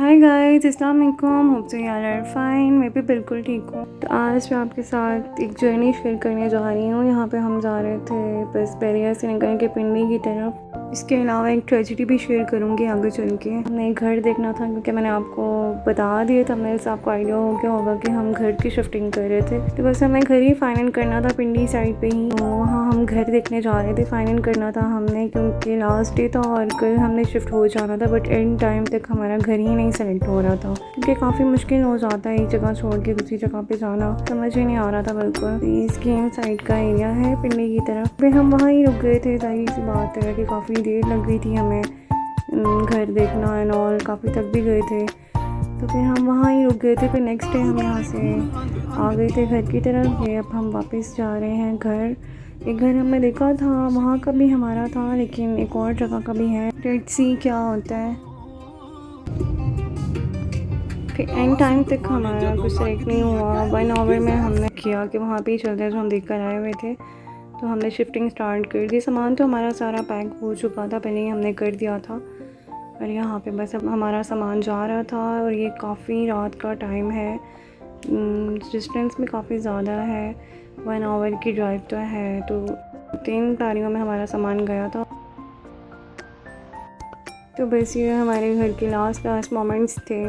Hi guys, अस्सलाम वालेकुम। Hope so यार आर फाइन। मैं भी बिल्कुल ठीक हूँ। तो आज मैं आपके साथ एक जर्नी शेयर करने जा रही हूँ। यहाँ पे हम जा रहे थे बस बैरिया से निकल के पिंडी की तरफ। इसके अलावा एक ट्रेजेडी भी शेयर करूँगी आगे चल के। हमने एक घर देखना था क्योंकि मैंने आपको बता दिया था, मेरे से आपको आइडिया हो गया होगा कि हम घर की शिफ्टिंग कर रहे थे। तो बस हमें घर ही फाइनल करना था पिंडी साइड पे ही। तो वहाँ हम घर देखने जा रहे थे, फाइनल करना था हमने क्योंकि लास्ट डे था और कल हमने शिफ्ट हो जाना था। बट एंड टाइम तक हमारा घर ही नहीं सेलेक्ट हो रहा था क्योंकि काफ़ी मुश्किल हो जाता है एक जगह छोड़ के दूसरी जगह पे जाना, समझ ही नहीं आ रहा था बिल्कुल। तो ये स्कीम साइड का एरिया है पिंडी की तरफ। फिर हम वहाँ ही रुक गए थे। जाहिर सी बात है कि काफ़ी देर लग गई थी हमें घर देखना एंड ऑल, काफ़ी थक भी गए थे। तो फिर हम वहाँ ही रुक गए थे। फिर नेक्स्ट डे हम यहाँ से आ गए थे घर की तरफ। ये अब हम वापस जा रहे हैं घर। एक घर हमने देखा था, वहाँ का भी हमारा था, लेकिन एक और जगह का भी है। लेट्स सी क्या होता है। फिर एंड टाइम तक हमारा कुछ सेलेक्ट नहीं हुआ। 1 आवर में हमने किया कि वहाँ पे ही चलते हैं जो हम देख कर आए हुए थे। तो हमने शिफ्टिंग स्टार्ट कर दी। सामान तो हमारा सारा पैक हो चुका था, पहले ही हमने कर दिया था। और यहाँ पे बस अब हमारा सामान जा रहा था। और ये काफ़ी रात का टाइम है, डिस्टेंस में काफ़ी ज़्यादा है, 1 आवर की ड्राइव तो है। तो 3 गाड़ियों में हमारा सामान गया था। तो बस ये हमारे घर के लास्ट मोमेंट्स थे।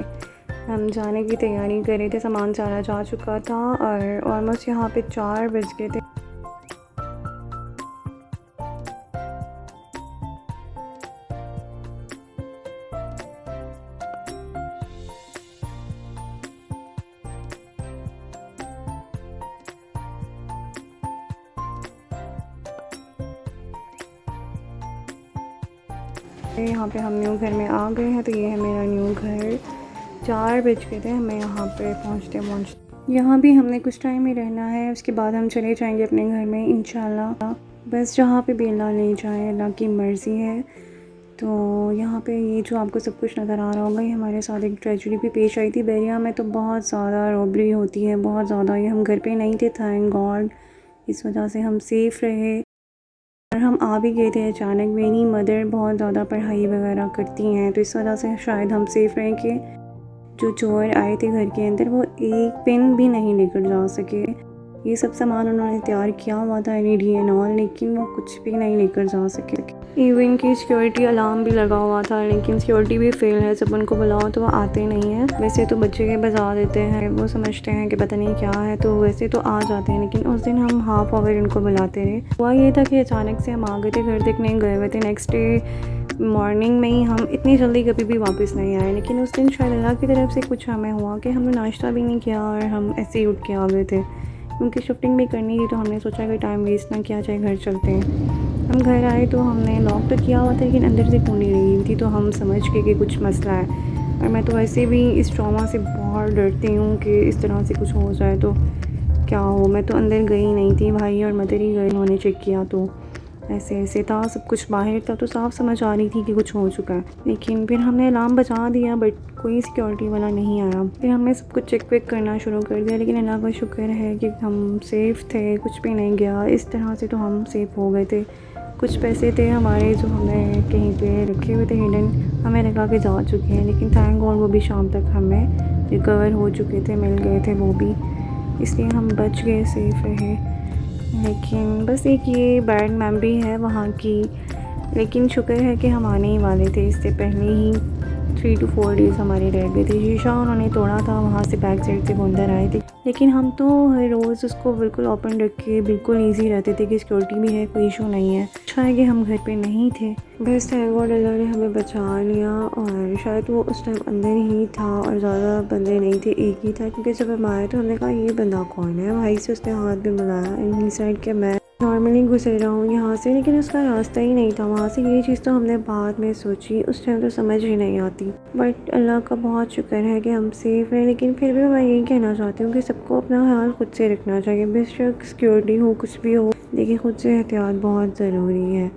हम जाने की तैयारी कर रहे थे, सामान सारा जा चुका था और ऑलमोस्ट यहाँ पे 4 बज गए थे। यहाँ पे हम न्यू घर में आ गए हैं। तो ये है मेरा न्यू घर। 4 बज गए थे हमें यहाँ पे पहुँचते। यहाँ भी हमने कुछ टाइम ही रहना है, उसके बाद हम चले जाएंगे अपने घर में इंशाल्लाह। बस जहाँ पे भी अल्लाह ले जाए, अल्लाह की मर्ज़ी है। तो यहाँ पे ये जो आपको सब कुछ नज़र आ रहा होगा, ये हमारे साथ एक ट्रेजेडी भी पेश आई थी। बैरिया में तो बहुत ज़्यादा रॉबरी होती है, बहुत ज़्यादा। ये हम घर पे नहीं थे, थैंक गॉड, इस वजह से हम सेफ़ रहे। और हम आ भी गए थे अचानक। मेरी मदर बहुत ज़्यादा पढ़ाई वगैरह करती हैं, तो इस वजह से शायद हम सेफ़ रहें कि जो चोर आए थे घर के अंदर वो एक पेन भी नहीं लेकर जा सके। ये सब सामान उन्होंने तैयार किया हुआ था, LED एंड ऑल, लेकिन वो कुछ भी नहीं लेकर जा सके। इवन की सिक्योरिटी अलार्म भी लगा हुआ था, लेकिन सिक्योरिटी भी फेल है। जब उनको बुलाओ तो वो आते नहीं हैं। वैसे तो बच्चे के बजा देते हैं, वो समझते हैं कि पता नहीं क्या है, तो वैसे तो आ जाते हैं। लेकिन उस दिन हम हाफ आवर इनको बुलाते रहे। हुआ ये था कि अचानक से हम आ गए थे, घर देखने गए हुए थे। नेक्स्ट डे मॉर्निंग में ही हम इतनी जल्दी कभी भी वापस नहीं आए। लेकिन उस दिन शायद अल्लाह की तरफ से कुछ हमें हुआ कि हमने नाश्ता भी नहीं किया और हम ऐसे ही उठ के आ गए थे, क्योंकि शिफ्टिंग भी करनी थी। तो हमने सोचा कि टाइम वेस्ट ना किया जाए, घर चलते हैं। हम घर आए तो हमने लॉक तो किया हुआ था, लेकिन अंदर से कुंडी नहीं थी। तो हम समझ गए कि कुछ मसला है। और मैं तो वैसे भी इस ट्रॉमा से बहुत डरती हूँ कि इस तरह से कुछ हो जाए तो क्या हो। मैं तो अंदर गई नहीं थी, भाई और मदर ही गए। उन्होंने चेक किया तो ऐसे था, सब कुछ बाहर था, तो साफ समझ आ रही थी कि कुछ हो चुका है। लेकिन फिर हमने अलार्म बजा दिया, बट कोई सिक्योरिटी वाला नहीं आया। फिर हमने सब कुछ चेक वेक करना शुरू कर दिया, लेकिन अल्लाह का शुक्र है कि हम सेफ़ थे, कुछ भी नहीं गया। इस तरह से तो हम सेफ़ हो गए थे। कुछ पैसे थे हमारे जो हमने कहीं पे रखे हुए थे हिडन, हमें लगा के जा चुके हैं, लेकिन थैंक गॉड वो भी शाम तक हमें रिकवर हो चुके थे, मिल गए थे वो भी, इसलिए हम बच गए, सेफ़ रहे। लेकिन बस एक ये बैड मेमोरी है वहाँ की। लेकिन शुक्र है कि हम आने ही वाले थे, इससे पहले ही 3 to 4 डेज़ हमारे रह गए थे। शीशा उन्होंने तोड़ा था, वहाँ से बैक साइड से वो अंदर आए थे, लेकिन हम तो हर रोज़ उसको बिल्कुल ओपन रख के बिल्कुल ईजी रहते थे कि सिक्योरिटी भी है, कोई इशू नहीं है। अच्छा है कि हम घर पे नहीं थे। बस थैंक गॉड अल्लाह ने हमें बचा लिया। और शायद वो उस टाइम अंदर ही था और ज़्यादा बंदे नहीं थे, एक ही था। क्योंकि जब हम आए तो हमने कहा ये बंदा कौन है, भाई से उसने हाथ भी मिलाया। इन साइड के मैं नॉर्मली गुजर रहा हूँ यहाँ से, लेकिन उसका रास्ता ही नहीं था वहाँ से। ये चीज़ तो हमने बाद में सोची, उस टाइम तो समझ ही नहीं आती। बट अल्लाह का बहुत शुक्र है कि हम सेफ़ हैं। लेकिन फिर भी मैं यही कहना चाहती हूँ कि सबको अपना ख्याल खुद से रखना चाहिए। बेशक सिक्योरिटी हो, कुछ भी हो, लेकिन खुद से एहतियात बहुत ज़रूरी है।